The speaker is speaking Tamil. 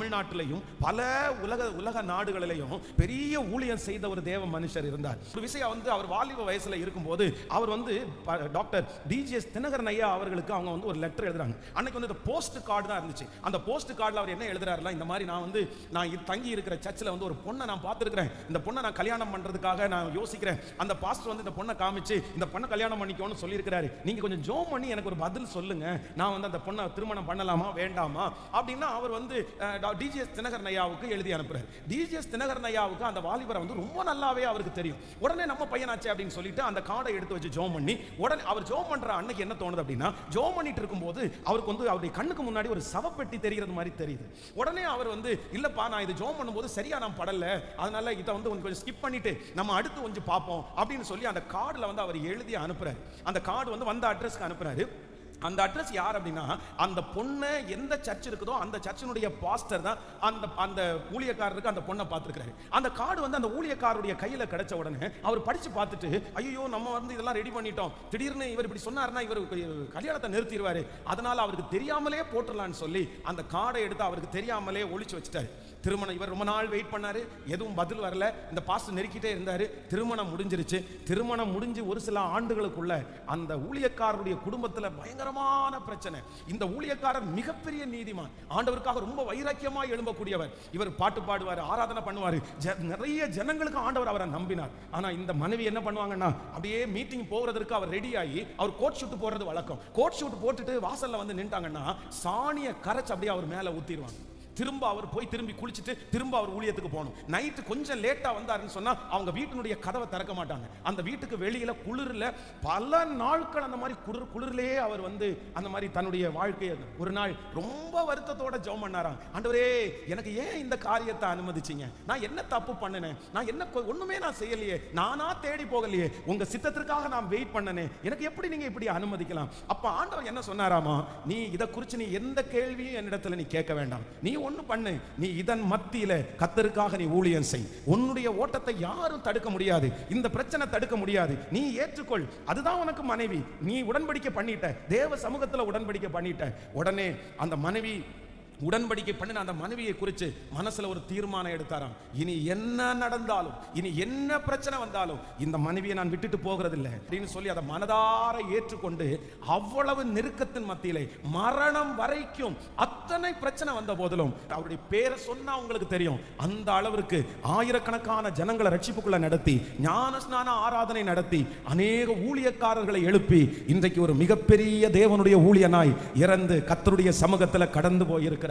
தமிழ்நாட்டிலையும் பல உலக நாடுகளிலையும் பெரிய ஊழியம் செய்த ஒரு தேவ மனுஷர் இருந்தார். ஒரு விஷயம் அவர் வாலிப வயசுல இருக்கும்போது அவர் டாக்டர் டிஜிஎஸ் தினகரன் ஐயா அவர்களுக்கு அவங்க ஒரு லெட்டர் எழுதுறாங்க. அன்னைக்கு போஸ்ட் கார்டு தான் இருந்துச்சு. அந்த போஸ்ட் கார்டுல அவர் என்ன எழுதுறாருல, இந்த மாதிரி நான் தங்கி இருக்கிற சர்ச்சில் ஒரு பொண்ணை நான் பார்த்திருக்கிறேன். இந்த பொண்ணை நான் கல்யாணம் பண்றதுக்காக நான் யோசிக்கிறேன். அந்த பாஸ்டர் இந்த பொண்ணை காமிச்சு இந்த பொண்ணை கல்யாணம் பண்ணிக்கோன்னு சொல்லியிருக்கிறாரு. நீங்க கொஞ்சம் ஜோம் பண்ணி எனக்கு ஒரு பதில் சொல்லுங்க. நான் அந்த பொண்ணை திருமணம் பண்ணலாமா வேண்டாமா அப்படின்னா அவர் டிஜிஎஸ் தினகரன் ஐயாவுக்கு எழுதி அனுப்புறாரு. டிஜிஎஸ் தினகரன் ஐயாவுக்கு அந்த வாலிபரை ரொம்ப நல்லாவே அவருக்கு தெரியும். உடனே நம்ம பையனாச்சே அப்படின்னு சொல்லிட்டு அந்த கார்டை எடுத்து வச்சு ஜோம் பண்ணி உடனே அவர் ஜோம் பண்ற அன்னைக்கு என்ன தோணுது அப்படின்னா, ஜோம் பண்ணிட்டு இருக்கும்போது அவருக்கு அவருடைய கண்ணுக்கு முன்னாடி ஒரு சவப்பெட்டி தெரிகிறது மாதிரி தெரியுது. உடனே அவர் இல்லப்பா நான் இது ஜோம் பண்ணும்போது சரியா நான் படல, அதனால இதை கொஞ்சம் ஸ்கிப் பண்ணிட்டு நம்ம அடுத்து கொஞ்சம் பார்ப்போம் அப்படின்னு சொல்லி அந்த கார்டுல அவர் எழுதி அனுப்புறாரு. அந்த கார்டு வந்த அட்ரஸ்க்கு அனுப்புறாரு. அந்த அட்ரஸ் யார் அப்படின்னா, அந்த பொண்ணு எந்த சர்ச் இருக்குதோ அந்த சர்ச்சினுடைய பாஸ்டர் தான் அந்த ஊழியக்காரருக்கு அந்த பொண்ணை பார்த்துருக்காரு. அந்த கார்டு அந்த ஊழியக்காரருடைய கையில கிடைச்ச உடனே அவர் படிச்சு பார்த்துட்டு, ஐயோ நம்ம இதெல்லாம் ரெடி பண்ணிட்டோம், திடீர்னு இவர் இப்படி சொன்னாருன்னா இவர் கல்யாணத்தை நிறுத்திடுவாரு, அதனால அவருக்கு தெரியாமலே போட்டுடலான்னு சொல்லி அந்த கார்டை எடுத்து அவருக்கு தெரியாமலே ஒளிச்சு வச்சுட்டாரு. திருமணம் இவர் ரொம்ப நாள் வெயிட் பண்ணாரு, எதுவும் பதில் வரல. இந்த பாஸ்டர் நெருக்கிட்டே இருந்தாரு. திருமணம் முடிஞ்சிருச்சு. திருமணம் முடிஞ்சு ஒரு சில ஆண்டுகளுக்குள்ள அந்த ஊழியக்காரருடைய குடும்பத்தில் பயங்கரமான பிரச்சனை. இந்த ஊழியக்காரர் மிகப்பெரிய நீதிமான், ஆண்டவருக்காக ரொம்ப வைராக்கியமா எழும்பக்கூடியவர். இவர் பாட்டு பாடுவார், ஆராதனை பண்ணுவார், நிறைய ஜனங்களுக்கு ஆண்டவர் அவரை நம்பினார். ஆனா இந்த மனைவி என்ன பண்ணுவாங்கன்னா, அப்படியே மீட்டிங் போகிறதுக்கு அவர் ரெடி ஆகி அவர் கோட் ஷூட் போடுறது வழக்கம். கோட் ஷூட் போட்டுட்டு வாசல்ல நின்றாங்கன்னா சாணிய கரைச்சு அப்படியே அவர் மேல ஊத்திடுவாங்க. திரும்ப அவர் போய் திரும்பி குளிச்சுட்டு திரும்ப அவர் ஊழியத்துக்கு போகணும். நைட்டு கொஞ்சம் லேட்டா வந்தாருன்னு சொன்னா அவங்க வீட்டினுடைய கதவை திறக்க மாட்டாங்க. அந்த வீட்டுக்கு வெளியில குளிர்ல பல நாட்கள் அந்த மாதிரி குளிர்லயே அவர் அந்த மாதிரி தன்னுடைய வாழ்க்கையை ஒரு நாள் ரொம்ப வருத்தத்தோட ஜெபம் பண்ணாராம். ஆண்டவரே எனக்கு ஏன் இந்த காரியத்தை அனுமதிச்சீங்க? நான் என்ன தப்பு பண்ணினேன்? நான் என்ன ஒண்ணுமே நான் செய்யலையே, நானா தேடி போகலையே, உங்க சித்தத்திற்காக நான் வெயிட் பண்ணனே, எனக்கு எப்படி நீங்க இப்படி அனுமதிக்கலாம்? அப்ப ஆண்டவர் என்ன சொன்னாராமா, நீ இதை குறித்து நீ எந்த கேள்வியும் என்னிடத்துல நீ கேட்க வேண்டாம். நீ ஒண்ணு பண்ணு, நீ இதன் மத்தியில கர்த்தருக்காக நீ ஊழியம் செய். உன்னுடைய ஓட்டத்தை யாரும் தடுக்க முடியாது, இந்த பிரச்சனை தடுக்க முடியாது. நீ ஏற்றுக்கொள், அதுதான் உனக்கு மனைவி. நீ உடன்படிக்கை பண்ணிட்ட, தேவ சமூகத்துல உடன்படிக்கை பண்ணிட்ட. உடனே அந்த மனைவி உடன்படிக்கை பண்ணின அந்த மனைவியை குறித்து மனசுல ஒரு தீர்மானம் எடுத்தாராம். இனி என்ன நடந்தாலும், இனி என்ன பிரச்சனை வந்தாலும் இந்த மனைவியை நான் விட்டுட்டு போகிறதில்லை அப்படின்னு சொல்லி அதை மனதார ஏற்றுக்கொண்டு அவ்வளவு நெருக்கத்தின் மத்தியிலே மரணம் வரைக்கும் அத்தனை பிரச்சனை வந்த போதிலும் அவருடைய பேரை சொன்னா உங்களுக்கு தெரியும், அந்த அளவிற்கு ஆயிரக்கணக்கான ஜனங்களை ரட்சிப்புக்குள்ள நடத்தி ஞான ஸ்நான ஆராதனை நடத்தி அநேக ஊழியக்காரர்களை எழுப்பி இன்றைக்கு ஒரு மிகப்பெரிய தேவனுடைய ஊழியனாய் இறந்து கர்த்தருடைய சமூகத்தில் கடந்து போயிருக்கிறார்.